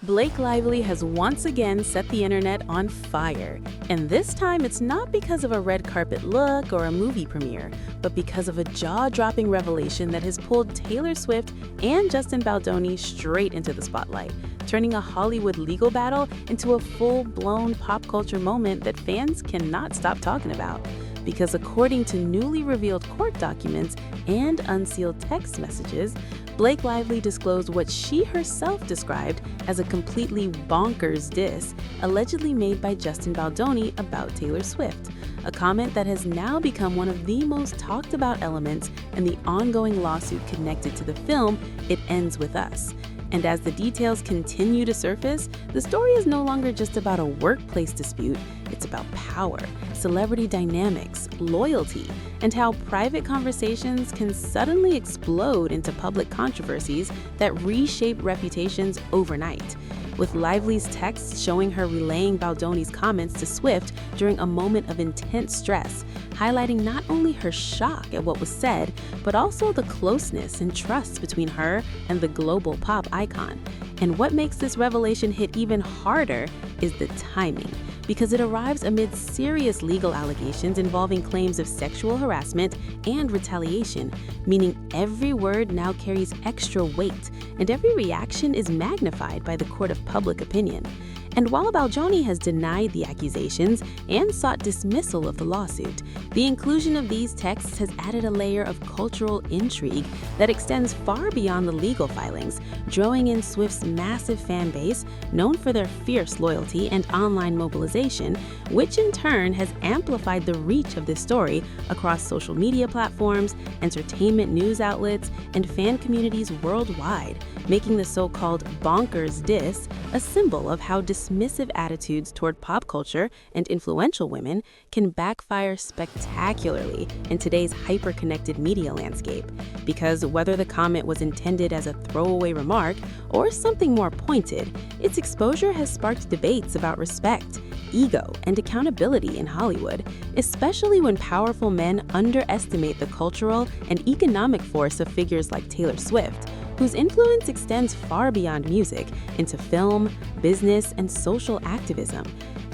Blake Lively has once again set the internet on fire. And this time it's not because of a red carpet look or a movie premiere, but because of a jaw-dropping revelation that has pulled Taylor Swift and Justin Baldoni straight into the spotlight, turning a Hollywood legal battle into a full-blown pop culture moment that fans cannot stop talking about. Because according to newly revealed court documents and unsealed text messages, Blake Lively disclosed what she herself described as a completely bonkers diss allegedly made by Justin Baldoni about Taylor Swift, a comment that has now become one of the most talked about elements in the ongoing lawsuit connected to the film It Ends With Us. And as the details continue to surface, the story is no longer just about a workplace dispute, it's about power, celebrity dynamics, loyalty, and how private conversations can suddenly explode into public controversies that reshape reputations overnight. With Lively's texts showing her relaying Baldoni's comments to Swift during a moment of intense stress, highlighting not only her shock at what was said, but also the closeness and trust between her and the global pop icon. And what makes this revelation hit even harder is the timing, because it arrives amid serious legal allegations involving claims of sexual harassment and retaliation, meaning every word now carries extra weight, and every reaction is magnified by the court of public opinion. And while Baldoni has denied the accusations and sought dismissal of the lawsuit, the inclusion of these texts has added a layer of cultural intrigue that extends far beyond the legal filings, drawing in Swift's massive fan base, known for their fierce loyalty and online mobilization, which in turn has amplified the reach of this story across social media platforms, entertainment news outlets, and fan communities worldwide, making the so-called Bonkers Diss a symbol of how dismissive attitudes toward pop culture and influential women can backfire spectacularly in today's hyper-connected media landscape. Because whether the comment was intended as a throwaway remark or something more pointed, its exposure has sparked debates about respect, ego, and accountability in Hollywood, especially when powerful men underestimate the cultural and economic force of figures like Taylor Swift, whose influence extends far beyond music into film, business, and social activism.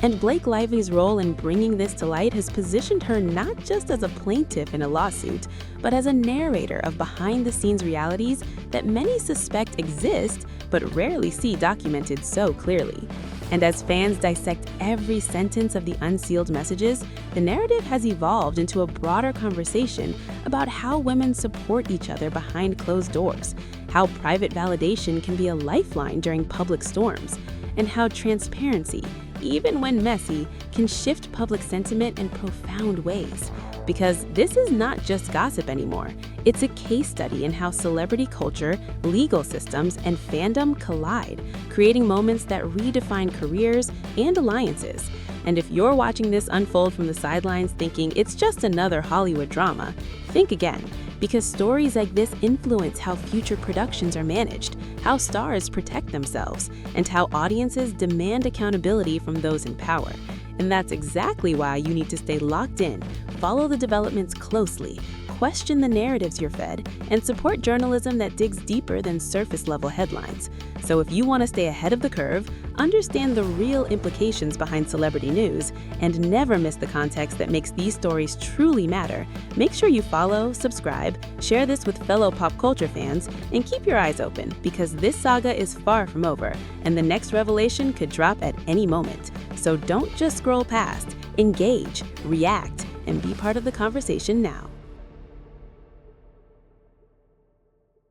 And Blake Lively's role in bringing this to light has positioned her not just as a plaintiff in a lawsuit, but as a narrator of behind-the-scenes realities that many suspect exist but rarely see documented so clearly. And as fans dissect every sentence of the unsealed messages, the narrative has evolved into a broader conversation about how women support each other behind closed doors, how private validation can be a lifeline during public storms, and how transparency, even when messy, can shift public sentiment in profound ways. Because this is not just gossip anymore. It's a case study in how celebrity culture, legal systems, and fandom collide, creating moments that redefine careers and alliances. And if you're watching this unfold from the sidelines thinking it's just another Hollywood drama, think again. Because stories like this influence how future productions are managed, how stars protect themselves, and how audiences demand accountability from those in power. And that's exactly why you need to stay locked in, follow the developments closely, question the narratives you're fed, and support journalism that digs deeper than surface-level headlines. So if you want to stay ahead of the curve, understand the real implications behind celebrity news, and never miss the context that makes these stories truly matter, make sure you follow, subscribe, share this with fellow pop culture fans, and keep your eyes open, because this saga is far from over, and the next revelation could drop at any moment. So don't just scroll past, engage, react, and be part of the conversation now.